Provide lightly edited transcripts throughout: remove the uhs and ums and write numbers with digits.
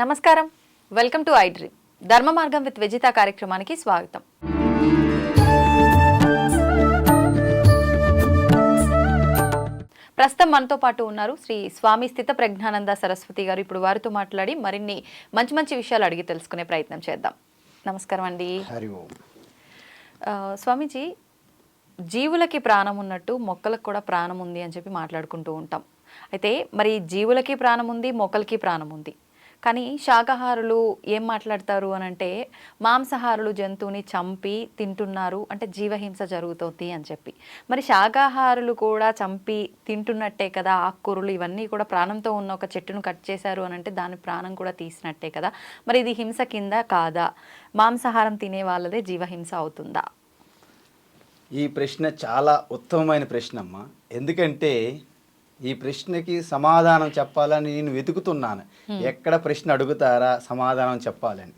నమస్కారం, welcome to I dream. ధర్మ మార్గం విత్ విజిత కార్యక్రమానికి స్వాగతం. ప్రస్తుతం మనతో పాటు ఉన్నారు శ్రీ స్వామి స్థిత ప్రజ్ఞానంద సరస్వతి గారు. ఇప్పుడు వారితో మాట్లాడి మరిన్ని మంచి మంచి విషయాలు అడిగి తెలుసుకునే ప్రయత్నం చేద్దాం. నమస్కారం అండి. స్వామీజీ, జీవులకి ప్రాణం ఉన్నట్టు మొక్కలకు కూడా ప్రాణం ఉంది అని చెప్పి మాట్లాడుకుంటూ ఉంటాం. అయితే మరి జీవులకి ప్రాణం ఉంది, మొక్కలకి ప్రాణం ఉంది. కానీ శాకాహారులు ఏం మాట్లాడతారు అని అంటే, మాంసాహారులు జంతువుని చంపి తింటున్నారు అంటే జీవహింస జరుగుతుంది అని చెప్పి. మరి శాకాహారులు కూడా చంపి తింటున్నట్టే కదా, ఆకుకూరలు ఇవన్నీ కూడా ప్రాణంతో ఉన్న ఒక చెట్టును కట్ చేశారు అని అంటే దాని ప్రాణం కూడా తీసినట్టే కదా. మరి ఇది హింస కింద కాదా? మాంసాహారం తినే వాళ్ళదే జీవహింస అవుతుందా? ఈ ప్రశ్న చాలా ఉత్తమమైన ప్రశ్న అమ్మ. ఎందుకంటే ఈ ప్రశ్నకి సమాధానం చెప్పాలని నేను వెతుకుతున్నాను. ఎక్కడ ప్రశ్న అడుగుతారా సమాధానం చెప్పాలని.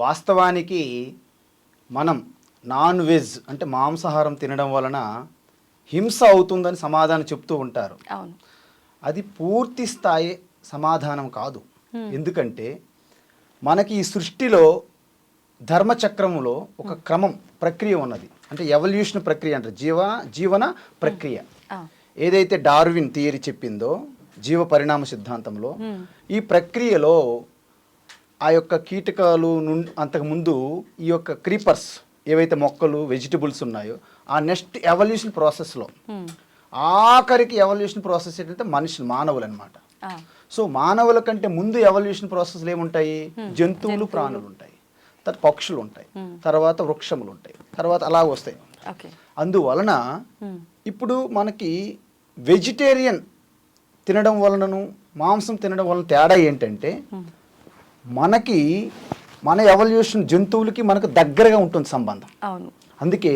వాస్తవానికి మనం నాన్ వెజ్ అంటే మాంసాహారం తినడం వలన హింస అవుతుందని సమాధానం చెప్తూ ఉంటారు. అది పూర్తి స్థాయి సమాధానం కాదు. ఎందుకంటే మనకి ఈ సృష్టిలో ధర్మచక్రములో ఒక క్రమం ప్రక్రియ ఉన్నది. అంటే ఎవల్యూషన్ ప్రక్రియ అంటారు, జీవన ప్రక్రియ. ఏదైతే డార్విన్ థియరీ చెప్పిందో జీవ పరిణామ సిద్ధాంతంలో, ఈ ప్రక్రియలో ఆ యొక్క కీటకాలు అంతకుముందు ఈ యొక్క క్రీపర్స్ ఏవైతే మొక్కలు వెజిటబుల్స్ ఉన్నాయో ఆ నెక్స్ట్ ఎవల్యూషన్ ప్రాసెస్లో ఆఖరికి ఎవల్యూషన్ ప్రాసెస్ ఏంటంటే మానవులు అనమాట. సో మానవుల కంటే ముందు ఎవల్యూషన్ ప్రాసెస్లు ఏముంటాయి? జంతువులు, ప్రాణులు ఉంటాయి, తర్వాత పక్షులు ఉంటాయి, తర్వాత వృక్షములు ఉంటాయి, తర్వాత అలా వస్తాయి. అందువలన ఇప్పుడు మనకి వెజిటేరియన్ తినడం వలనను మాంసం తినడం వలన తేడా ఏంటంటే, మనకి మన ఎవల్యూషన్ జంతువులకి మనకు దగ్గరగా ఉంటుంది సంబంధం. అందుకే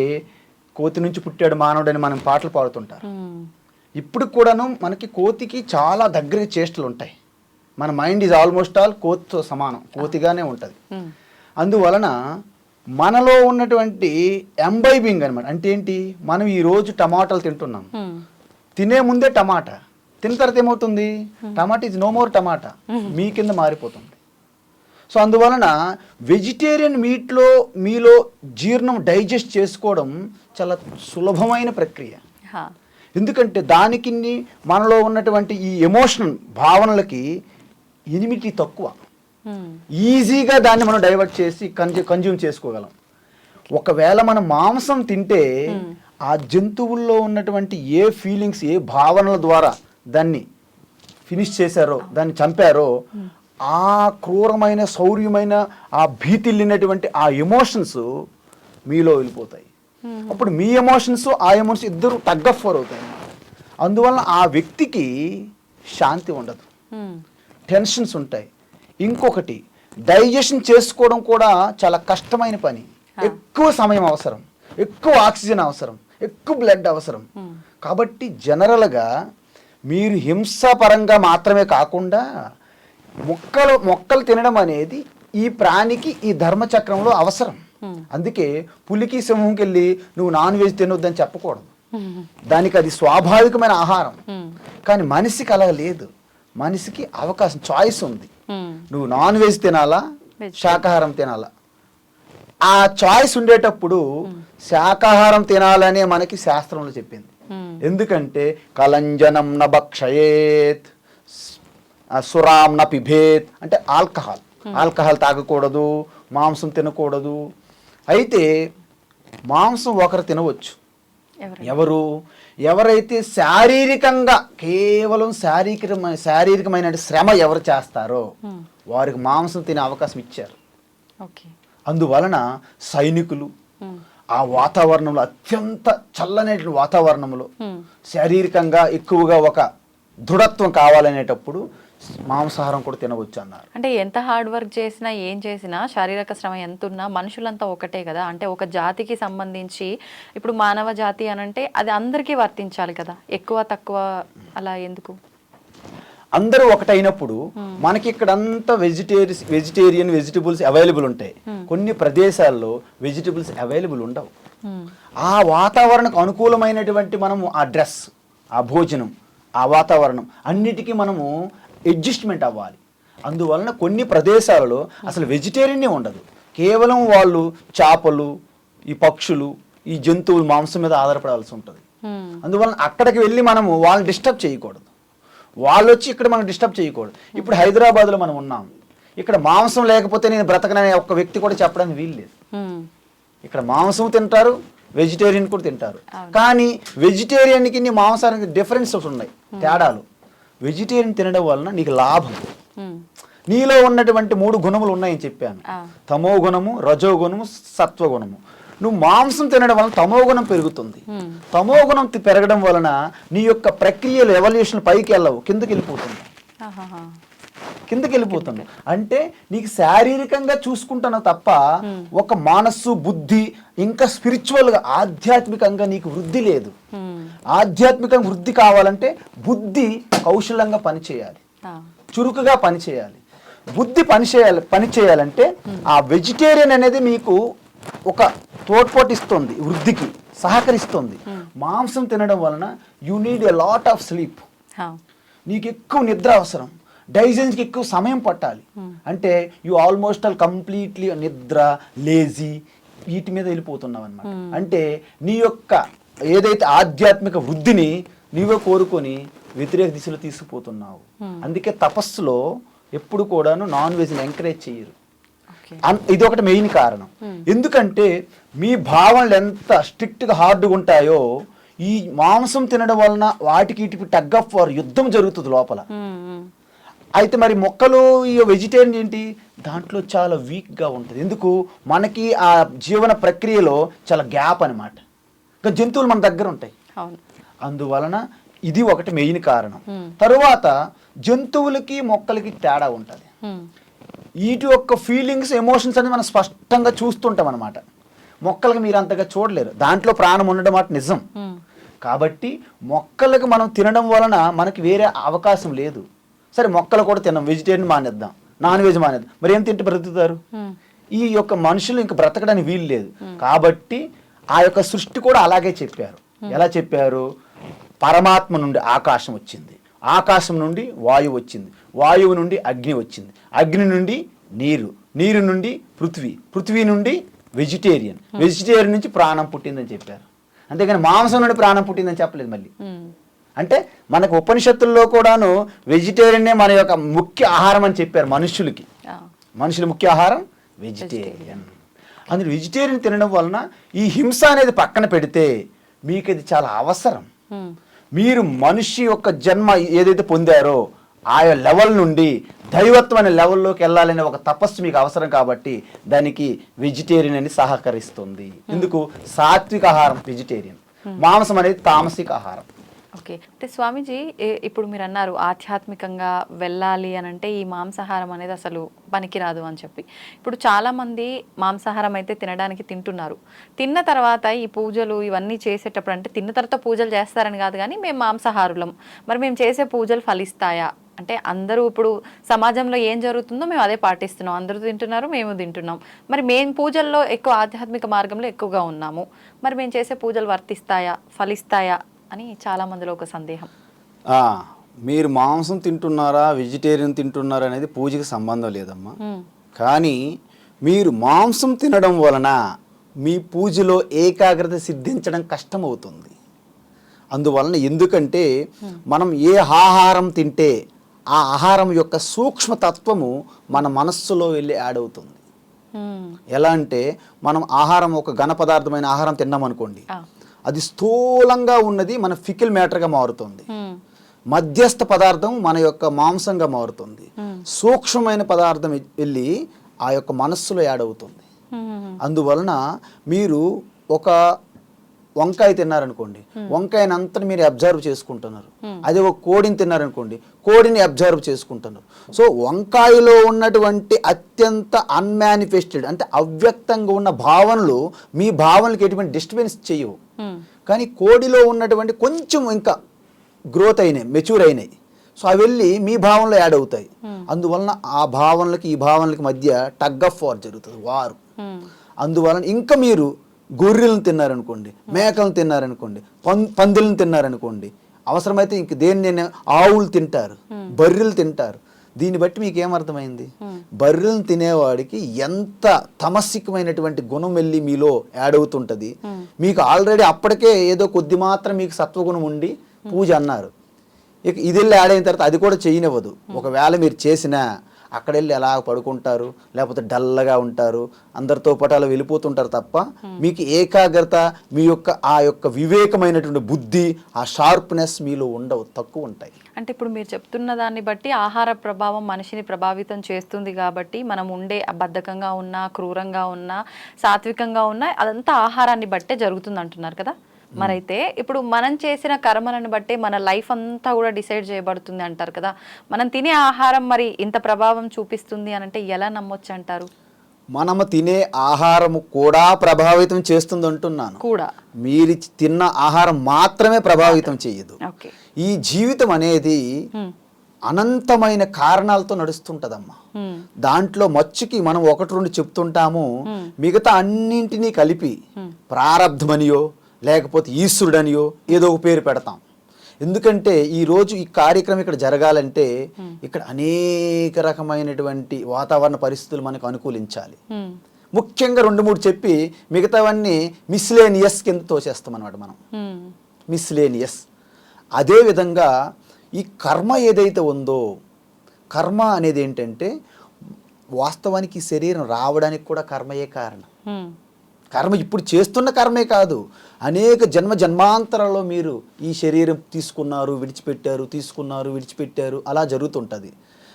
కోతి నుంచి పుట్టాడు మానవుడని మనం పాటలు పాడుతుంటారు. ఇప్పుడు కూడాను మనకి కోతికి చాలా దగ్గర చేష్టలు ఉంటాయి. మన మైండ్ ఈజ్ ఆల్మోస్ట్ ఆల్ కోతితో సమానం, కోతిగానే ఉంటుంది. అందువలన మనలో ఉన్నటువంటి ఎంబైబింగ్ అనమాట. అంటే ఏంటి? మనం ఈరోజు టమాటాలు తింటున్నాం, తినే ముందే టమాటా, తిన్న తర్వాత ఏమవుతుంది? టమాటా ఈజ్ నో మోర్ టమాటా, మీ కింద మారిపోతుంది. సో అందువలన వెజిటేరియన్ మీట్లో మీలో జీర్ణం డైజెస్ట్ చేసుకోవడం చాలా సులభమైన ప్రక్రియ. ఎందుకంటే దానికి మనలో ఉన్నటువంటి ఈ ఎమోషనల్ భావనలకి ఎనిమిటీ తక్కువ. ఈజీగా దాన్ని మనం డైవర్ట్ చేసి కన్జ్యూమ్ చేసుకోగలం. ఒకవేళ మనం మాంసం తింటే ఆ జంతువుల్లో ఉన్నటువంటి ఏ ఫీలింగ్స్, ఏ భావనల ద్వారా దాన్ని ఫినిష్ చేశారో, దాన్ని చంపారో, ఆ క్రూరమైన శౌర్యమైన ఆ భీతిల్లినటువంటి ఆ ఎమోషన్స్ మీలో వెళ్ళిపోతాయి. అప్పుడు మీ ఎమోషన్స్ ఆ ఎమోషన్స్ ఇద్దరు టగ్ ఆఫ్ వార్ అవుతాయి. అందువలన ఆ వ్యక్తికి శాంతి ఉండదు, టెన్షన్స్ ఉంటాయి. ఇంకొకటి, డైజెషన్ చేసుకోవడం కూడా చాలా కష్టమైన పని. ఎక్కువ సమయం అవసరం, ఎక్కువ ఆక్సిజన్ అవసరం, ఎక్కువ బ్లడ్ అవసరం. కాబట్టి జనరల్గా మీరు హింసాపరంగా మాత్రమే కాకుండా మొక్కలు తినడం అనేది ఈ ప్రాణికి ఈ ధర్మచక్రంలో అవసరం. అందుకే పులికి సింహంకి వెళ్ళి నువ్వు నాన్ వెజ్ తినొద్దని చెప్పకూడదు. దానికి అది స్వాభావికమైన ఆహారం. కానీ మనిషికి అలా లేదు. మనిషికి అవకాశం, చాయిస్ ఉంది. నువ్వు నాన్ వెజ్ తినాలా, శాకాహారం తినాలా. ఆ చాయిస్ ఉండేటప్పుడు శాకాహారం తినాలనే మనకి శాస్త్రంలో చెప్పింది. ఎందుకంటే కలంజనం న భక్షయేత్, సురాం న పిభేత్, అంటే ఆల్కహాల్ తాగకూడదు, మాంసం తినకూడదు. అయితే మాంసం ఒకరు తినవచ్చు. ఎవరైతే శారీరకంగా కేవలం శారీరకమైన శ్రమ ఎవరు చేస్తారో వారికి మాంసం తినే అవకాశం ఇచ్చారు. అందువలన సైనికులు ఆ వాతావరణంలో, అత్యంత చల్లనే వాతావరణంలో శారీరకంగా ఎక్కువగా ఒక దృఢత్వం కావాలనేటప్పుడు మాంసాహారం కూడా తినవచ్చు అన్నారు. అంటే ఎంత హార్డ్ వర్క్ చేసినా, ఏం చేసినా, శారీరక శ్రమ ఎంత ఉన్నా మనుషులంతా ఒకటే కదా. అంటే ఒక జాతికి సంబంధించి ఇప్పుడు మానవ జాతి అని అంటే అది అందరికీ వర్తించాలి కదా, ఎక్కువ తక్కువ అలా ఎందుకు? అందరూ ఒకటైనప్పుడు మనకి ఇక్కడంతా వెజిటేరియన్ వెజిటబుల్స్ అవైలబుల్ ఉంటాయి. కొన్ని ప్రదేశాల్లో వెజిటబుల్స్ అవైలబుల్ ఉండవు. ఆ వాతావరణకు అనుకూలమైనటువంటి మనము ఆ డ్రెస్, ఆ భోజనం, ఆ వాతావరణం అన్నిటికీ మనము అడ్జస్ట్మెంట్ అవ్వాలి. అందువలన కొన్ని ప్రదేశాలలో అసలు వెజిటేరియనే ఉండదు, కేవలం వాళ్ళు చేపలు, ఈ పక్షులు, ఈ జంతువులు మాంసం మీద ఆధారపడాల్సి ఉంటుంది. అందువలన అక్కడికి వెళ్ళి మనము వాళ్ళని డిస్టర్బ్ చేయకూడదు, వాళ్ళు వచ్చి ఇక్కడ మనం డిస్టర్బ్ చేయకూడదు. ఇప్పుడు హైదరాబాద్లో మనం ఉన్నాం, ఇక్కడ మాంసం లేకపోతే నేను బ్రతకననే ఒక్క వ్యక్తి కూడా చెప్పడానికి వీలు లేదు. ఇక్కడ మాంసం తింటారు, వెజిటేరియన్ కూడా తింటారు. కానీ వెజిటేరియన్కి మాంసానికి డిఫరెన్సెస్ ఉన్నాయి, తేడాలు. వెజిటేరియన్ తినడం వలన నీకు లాభం. నీలో ఉన్నటువంటి 3 గుణములు ఉన్నాయని చెప్పాను, తమో గుణము, రజో గుణము, సత్వ గుణము. నువ్వు మాంసం తినడం వలన తమో గుణం పెరుగుతుంది. తమో గుణం పెరగడం వలన నీ యొక్క ప్రక్రియలు ఎవల్యూషన్ పైకి వెళ్ళవు, కిందకి వెళ్ళిపోతుంది. కిందకి వెళ్ళిపోతుంది అంటే నీకు శారీరకంగా చూసుకుంటున్నావు తప్ప ఒక మనస్సు, బుద్ధి, ఇంకా స్పిరిచువల్గా ఆధ్యాత్మికంగా నీకు వృద్ధి లేదు. ఆధ్యాత్మికంగా వృద్ధి కావాలంటే బుద్ధి కౌశలంగా పనిచేయాలి, చురుకుగా పనిచేయాలి. బుద్ధి పనిచేయాలంటే ఆ వెజిటేరియన్ అనేది మీకు ఒక తోడ్పాటు ఇస్తుంది, వృద్ధికి సహకరిస్తుంది. మాంసం తినడం వలన you need a lot of sleep. నీకు ఎక్కువ నిద్ర అవసరం, డైజెషన్కి ఎక్కువ సమయం పట్టాలి. అంటే యూ ఆల్మోస్ట్ ఆల్ కంప్లీట్లీ నిద్ర, లేజీ, వీటి మీద వెళ్ళిపోతున్నావు అనమాట. అంటే నీ యొక్క ఏదైతే ఆధ్యాత్మిక వృద్ధిని నీవే కోరుకొని వ్యతిరేక దిశలో తీసుకుపోతున్నావు. అందుకే తపస్సులో ఎప్పుడు కూడాను నాన్ వెజ్ని ఎంకరేజ్ చేయరు. ఇది ఒకటి మెయిన్ కారణం. ఎందుకంటే మీ భావనలు ఎంత స్ట్రిక్ట్గా హార్డ్గా ఉంటాయో, ఈ మాంసం తినడం వలన వాటికి ఇటుకి టగ్ ఆఫ్ వార్, యుద్ధం జరుగుతుంది లోపల. అయితే మరి మొక్కలు, ఈ వెజిటేరియన్ ఏంటి, దాంట్లో చాలా వీక్గా ఉంటుంది. ఎందుకు, మనకి ఆ జీవన ప్రక్రియలో చాలా గ్యాప్ అనమాట. ఇంకా జంతువులు మన దగ్గర ఉంటాయి. అందువలన ఇది ఒకటి మెయిన్ కారణం. తరువాత జంతువులకి మొక్కలకి తేడా ఉంటుంది. వీటి యొక్క ఫీలింగ్స్, ఎమోషన్స్ అనేది మనం స్పష్టంగా చూస్తుంటాం అనమాట. మొక్కలకు మీరు అంతగా చూడలేరు, దాంట్లో ప్రాణం ఉండడం మాట నిజం. కాబట్టి మొక్కలకు మనం తినడం వలన మనకి వేరే అవకాశం లేదు. సరే మొక్కలు కూడా తిన్నాం, వెజిటేరియన్ మానేద్దాం, నాన్ వెజ్ మానేద్దాం, మరి ఏం తింటే బ్రతుకుతారు? ఈ యొక్క మనుషులు ఇంక బ్రతకడానికి వీలు లేదు. కాబట్టి ఆ యొక్క సృష్టి కూడా అలాగే చెప్పారు. ఎలా చెప్పారు? పరమాత్మ నుండి ఆకాశం వచ్చింది, ఆకాశం నుండి వాయువు వచ్చింది, వాయువు నుండి అగ్ని వచ్చింది, అగ్ని నుండి నీరు, నీరు నుండి పృథ్వీ, పృథ్వీ నుండి వెజిటేరియన్, వెజిటేరియన్ నుంచి ప్రాణం పుట్టిందని చెప్పారు. అంతేగాని మాంసం నుండి ప్రాణం పుట్టిందని చెప్పలేదు. మళ్ళీ అంటే మనకు ఉపనిషత్తుల్లో కూడాను వెజిటేరియనే మన యొక్క ముఖ్య ఆహారం అని చెప్పారు. మనుషులకి, మనుషుల ముఖ్య ఆహారం వెజిటేరియన్. అందులో వెజిటేరియన్ తినడం వలన ఈ హింస అనేది పక్కన పెడితే మీకు అది చాలా అవసరం. మీరు మనిషి యొక్క జన్మ ఏదైతే పొందారో ఆ లెవెల్ నుండి దైవత్వం అనే లెవెల్లోకి వెళ్ళాలనే ఒక తపస్సు మీకు అవసరం. కాబట్టి దానికి వెజిటేరియన్ అని సహకరిస్తుంది. ఎందుకు? సాత్విక ఆహారం వెజిటేరియన్, మాంసం అనేది తామసిక ఆహారం. ఓకే, అంటే స్వామీజీ ఇప్పుడు మీరు అన్నారు ఆధ్యాత్మికంగా వెళ్ళాలి అని అంటే ఈ మాంసాహారం అనేది అసలు పనికిరాదు అని చెప్పి. ఇప్పుడు చాలామంది మాంసాహారం అయితే తినడానికి తింటున్నారు. తిన్న తర్వాత ఈ పూజలు ఇవన్నీ చేసేటప్పుడు, అంటే తిన్న తర్వాత పూజలు చేస్తారని కాదు కానీ మేము మాంసాహారులం, మరి మేము చేసే పూజలు ఫలిస్తాయా? అంటే అందరూ ఇప్పుడు సమాజంలో ఏం జరుగుతుందో మేము అదే పాటిస్తున్నాం, అందరూ తింటున్నారు మేము తింటున్నాం, మరి మేము పూజల్లో ఎక్కువ ఆధ్యాత్మిక మార్గంలో ఎక్కువగా ఉన్నాము, మరి మేము చేసే పూజలు వర్తిస్తాయా, ఫలిస్తాయా అని చాలా మందిలో ఒక సందేహం. మీరు మాంసం తింటున్నారా, వెజిటేరియన్ తింటున్నారా అనేది పూజకి సంబంధం లేదమ్మా. కానీ మీరు మాంసం తినడం వలన మీ పూజలో ఏకాగ్రత సిద్ధించడం కష్టమవుతుంది. అందువలన ఎందుకంటే మనం ఏ ఆహారం తింటే ఆ ఆహారం యొక్క సూక్ష్మతత్వము మన మనస్సులో వెళ్ళి యాడ్ అవుతుంది. ఎలా అంటే మనం ఆహారం, ఒక ఘన పదార్థమైన ఆహారం తిన్నాం అనుకోండి, అది స్థూలంగా ఉన్నది మన ఫికిల్ మ్యాటర్గా మారుతుంది. మధ్యస్థ పదార్థం మన యొక్క మాంసంగా మారుతుంది. సూక్ష్మమైన పదార్థం వెళ్ళి ఆ యొక్క మనస్సులో యాడ్ అవుతుంది. అందువలన మీరు ఒక వంకాయ తిన్నారనుకోండి, వంకాయని అంతా మీరు అబ్జర్వ్ చేసుకుంటున్నారు. అదే ఒక కోడిని తిన్నారనుకోండి, కోడిని అబ్జర్వ్ చేసుకుంటున్నారు. సో వంకాయలో ఉన్నటువంటి అత్యంత అన్మానిఫెస్టెడ్, అంటే అవ్యక్తంగా ఉన్న భావనలు మీ భావనలకు ఎటువంటి డిస్టర్బెన్స్ చేయవు. కానీ కోడిలో ఉన్నటువంటి కొంచెం ఇంకా గ్రోత్ అయినాయి, మెచ్యూర్ అయినాయి, సో అవి వెళ్ళి మీ భావనలో యాడ్ అవుతాయి. అందువలన ఆ భావనలకి ఈ భావనలకి మధ్య టగ్ ఆఫ్ వార్ జరుగుతుంది, వారు. అందువలన ఇంకా మీరు గొర్రెలను తిన్నారనుకోండి, మేకలను తిన్నారనుకోండి, పందులను తిన్నారనుకోండి, అవసరమైతే ఇంక దేన్ని ఆవులు తింటారు, బర్రెలు తింటారు. దీన్ని బట్టి మీకు ఏమర్థమైంది? బర్రెలను తినేవాడికి ఎంత తమస్సికమైనటువంటి గుణం వెళ్ళి మీలో యాడ్ అవుతుంటుంది. మీకు ఆల్రెడీ అప్పటికే ఏదో కొద్ది మాత్రం మీకు సత్వగుణం ఉండి పూజ అన్నారు, ఇక ఇది వెళ్ళి యాడ్ అయిన తర్వాత అది కూడా చేయనివ్వదు. ఒకవేళ మీరు చేసినా అక్కడ వెళ్ళి ఎలా పడుకుంటారు, లేకపోతే డల్గా ఉంటారు, అందరితో పాటు అలా వెళ్ళిపోతుంటారు తప్ప మీకు ఏకాగ్రత, మీ యొక్క ఆ యొక్క వివేకమైనటువంటి బుద్ధి, ఆ షార్ప్నెస్ మీలో ఉండవు, తక్కువ ఉంటాయి. అంటే ఇప్పుడు మీరు చెప్తున్న దాన్ని బట్టి ఆహార ప్రభావం మనిషిని ప్రభావితం చేస్తుంది కాబట్టి మనం ఉండే బద్ధకంగా ఉన్నా, క్రూరంగా ఉన్నా, సాత్వికంగా ఉన్నా అదంతా ఆహారాన్ని బట్టే జరుగుతుంది అంటున్నారు కదా. మరైతే ఇప్పుడు మనం చేసిన కర్మలను బట్టే మన లైఫ్ అంతా కూడా డిసైడ్ చేయబడుతుంది అంటారు కదా. మనం తినే ఆహారం మరి ఇంత ప్రభావం చూపిస్తుంది అని అంటే ఎలా నమ్మొచ్చు అంటారు? మనము తినే ఆహారం కూడా ప్రభావితం చేస్తుంది అంటున్నాను. కూడా మీరు తిన్న ఆహారం మాత్రమే ప్రభావితం చేయదు. ఈ జీవితం అనేది అనంతమైన కారణాలతో నడుస్తుంటదమ్మా. దాంట్లో మచ్చుకి మనం ఒకటి రెండు చెప్తుంటాము, మిగతా అన్నింటినీ కలిపి ప్రారబ్ధమనియో లేకపోతే ఈశ్వరుడనియో ఏదో ఒక పేరు పెడతాం. ఎందుకంటే ఈరోజు ఈ కార్యక్రమం ఇక్కడ జరగాలంటే ఇక్కడ అనేక రకమైనటువంటి వాతావరణ పరిస్థితులు మనకు అనుకూలించాలి. ముఖ్యంగా 2-3 చెప్పి మిగతావన్నీ మిస్లేనియస్ కింద తోచేస్తాం అన్నమాట మనం. మిస్లేనియస్. అదేవిధంగా ఈ కర్మ ఏదైతే ఉందో, కర్మ అనేది ఏంటంటే వాస్తవానికి ఈ శరీరం రావడానికి కూడా కర్మయే కారణం. కర్మ ఇప్పుడు చేస్తున్న కర్మే కాదు, అనేక జన్మాంతరాల్లో మీరు ఈ శరీరం తీసుకున్నారు, విడిచిపెట్టారు, తీసుకున్నారు, విడిచిపెట్టారు, అలా జరుగుతుంటుంది.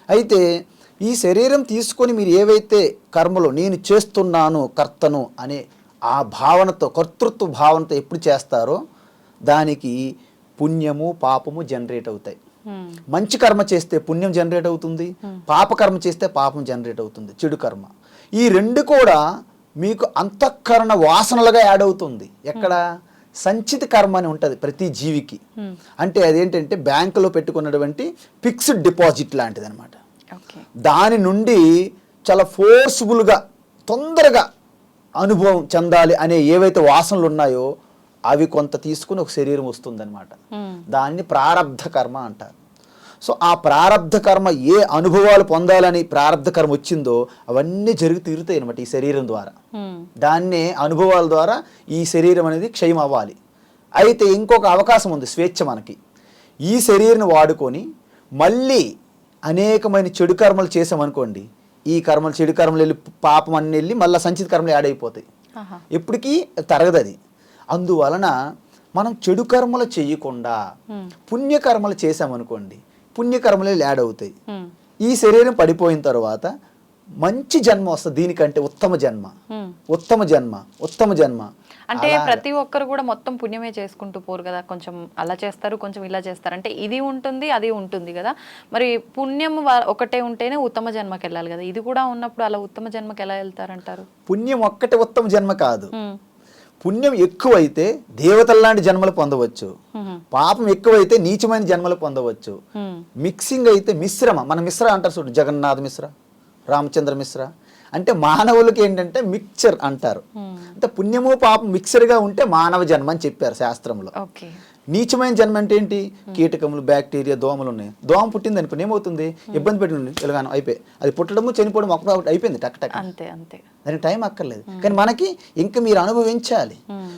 అయితే ఈ శరీరం తీసుకొని మీరు ఏవైతే కర్మలో నేను చేస్తున్నాను, కర్తను అనే ఆ భావనతో, కర్తృత్వ భావనతో ఎప్పుడు చేస్తారో దానికి పుణ్యము పాపము జనరేట్ అవుతాయి. మంచి కర్మ చేస్తే పుణ్యం జనరేట్ అవుతుంది, పాప కర్మ చేస్తే పాపం జనరేట్ అవుతుంది, చెడు కర్మ. ఈ రెండు కూడా మీకు అంతఃకరణ వాసనలుగా యాడ్ అవుతుంది. ఎక్కడ? సంచిత కర్మ అని ఉంటుంది ప్రతి జీవికి. అంటే అదేంటంటే బ్యాంకులో పెట్టుకున్నటువంటి ఫిక్స్డ్ డిపాజిట్ లాంటిది అనమాట. దాని నుండి చాలా ఫోర్స్ఫుల్గా తొందరగా అనుభవం చెందాలి అనే ఏవైతే వాసనలు ఉన్నాయో అవి కొంత తీసుకుని ఒక శరీరం వస్తుందన్నమాట. దాన్ని ప్రారబ్ధ కర్మ అంటారు. సో ఆ ప్రారబ్ధ కర్మ ఏ అనుభవాలు పొందాలని ప్రారబ్ధ కర్మ వచ్చిందో అవన్నీ జరిగి తీరుతాయి అనమాట ఈ శరీరం ద్వారా. దాన్నే అనుభవాల ద్వారా ఈ శరీరం అనేది క్షయం అవ్వాలి. అయితే ఇంకొక అవకాశం ఉంది, స్వేచ్ఛ మనకి. ఈ శరీరాన్ని వాడుకొని మళ్ళీ అనేకమైన చెడు కర్మలు చేసామనుకోండి, ఈ కర్మలు చెడు కర్మలు వెళ్ళి పాపం అన్ని వెళ్ళి మళ్ళీ సంచిత కర్మలు యాడ్ అయిపోతాయి, ఎప్పటికీ తరగదు అది. అందువలన మనం చెడు కర్మలు చేయకుండా పుణ్యకర్మలు చేసామనుకోండి, పుణ్యకర్మలు యాడ్ అవుతాయి. ఈ శరీరం పడిపోయిన తర్వాత మంచి జన్మ వస్తుంది, దీనికంటే ఉత్తమ జన్మ, ఉత్తమ జన్మ, ఉత్తమ జన్మ. అంటే ప్రతి ఒక్కరు కూడా మొత్తం పుణ్యమే చేసుకుంటూ పోరు కదా, కొంచెం అలా చేస్తారు, కొంచెం ఇలా చేస్తారు. అంటే ఇది ఉంటుంది అది ఉంటుంది కదా, మరి పుణ్యం ఒకటే ఉంటేనే ఉత్తమ జన్మకి వెళ్ళాలి కదా, ఇది కూడా ఉన్నప్పుడు అలా ఉత్తమ జన్మకి ఎలా వెళ్తారంటారు? పుణ్యం ఒక్కటే ఉత్తమ జన్మ కాదు. పుణ్యం ఎక్కువైతే దేవతల్లాంటి జన్మలు పొందవచ్చు, పాపం ఎక్కువైతే నీచమైన జన్మలు పొందవచ్చు. మిక్సింగ్ అయితే మిశ్రమ, మన మిశ్ర అంటారు చూడు, జగన్నాథ మిశ్ర, రామచంద్ర మిశ్ర, అంటే మానవులకి ఏంటంటే మిక్చర్ అంటారు. అంటే పుణ్యము పాపం మిక్చర్గా ఉంటే మానవ జన్మ అని చెప్పారు శాస్త్రంలో. నీచమైన జన్మ అంటే ఏంటి? కీటకములు, బ్యాక్టీరియా, దోమలు ఉన్నాయి. దోమ పుట్టింది అనుకోండి ఏమవుతుంది? ఇబ్బంది పెట్టుకుంది, ఎలాగానో అయిపోయి అది పుట్టడము చనిపోవడం ఒక అయిపోయింది, టక్ టక్, అంతే అంతే, దానికి టైం అక్కర్లేదు. కానీ మనకి ఇంకా మీరు అనుభవించాలి.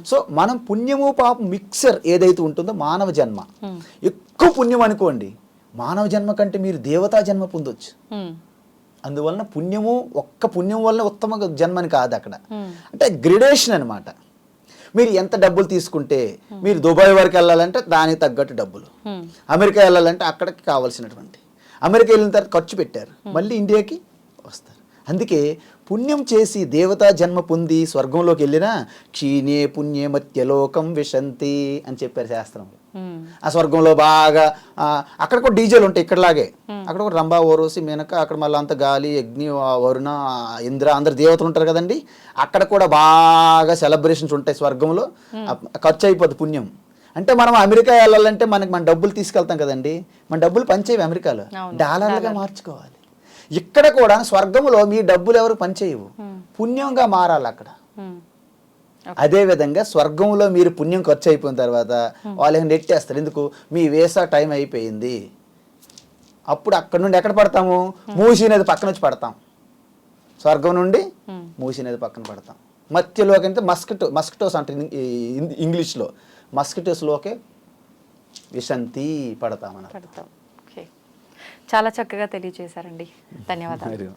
సో మనం పుణ్యము పాపం మిక్సర్ ఏదైతే ఉంటుందో మానవ జన్మ, ఎక్కువ పుణ్యం అనుకోండి మానవ జన్మ కంటే మీరు దేవతా జన్మ పొందొచ్చు. అందువలన పుణ్యము ఒక్క పుణ్యం వల్ల ఉత్తమ జన్మని కాదు అక్కడ, అంటే గ్రేడేషన్ అనమాట. మీరు ఎంత డబ్బులు తీసుకుంటే, మీరు దుబాయ్ వరకు వెళ్ళాలంటే దానికి తగ్గట్టు డబ్బులు, అమెరికా వెళ్ళాలంటే అక్కడికి కావాల్సినటువంటి, అమెరికా వెళ్ళిన తర్వాత ఖర్చు పెట్టారు, మళ్ళీ ఇండియాకి వస్తారు. అందుకే పుణ్యం చేసి దేవతా జన్మ పొంది స్వర్గంలోకి వెళ్ళినా క్షీణే పుణ్యే మత్యలోకం విశంతి అని చెప్పారు శాస్త్రంలో. ఆ స్వర్గంలో బాగా అక్కడ కూడా డీజేలు ఉంటాయి ఇక్కడలాగే, అక్కడ కూడా రంభా, ఓరోసి, మేనక, అక్కడ మళ్ళీ అంత గాలి, అగ్ని, వరుణ, ఇంద్ర అందరు దేవతలు ఉంటారు కదండి. అక్కడ కూడా బాగా సెలబ్రేషన్స్ ఉంటాయి స్వర్గంలో, ఖర్చు అయిపోద్ది పుణ్యం. అంటే మనం అమెరికా వెళ్ళాలంటే మన డబ్బులు తీసుకెళ్తాం కదండి, మన డబ్బులు పనిచేయవు అమెరికాలో, డాలర్లుగా మార్చుకోవాలి. ఇక్కడ కూడా స్వర్గంలో మీ డబ్బులు ఎవరు పనిచేయవు, పుణ్యంగా మారాలి అక్కడ. అదేవిధంగా స్వర్గంలో మీరు పుణ్యం ఖర్చు అయిపోయిన తర్వాత వాళ్ళు నెట్టేస్తారు. ఎందుకు? మీ వీసా టైం అయిపోయింది, అప్పుడు అక్కడ నుండి ఎక్కడ పడతాము? మూసీ నది పక్కన వచ్చి పడతాం. స్వర్గం నుండి మూసీ నది పక్కన పడతాం. మధ్యలోకి అంటే మస్కిటోస్ అంటే ఇంగ్లీష్లో మస్కిటోస్లోకే విశంతి పడతాం. పడతాం. ఓకే, చాలా చక్కగా తెలియజేశారండి. ధన్యవాదాలు.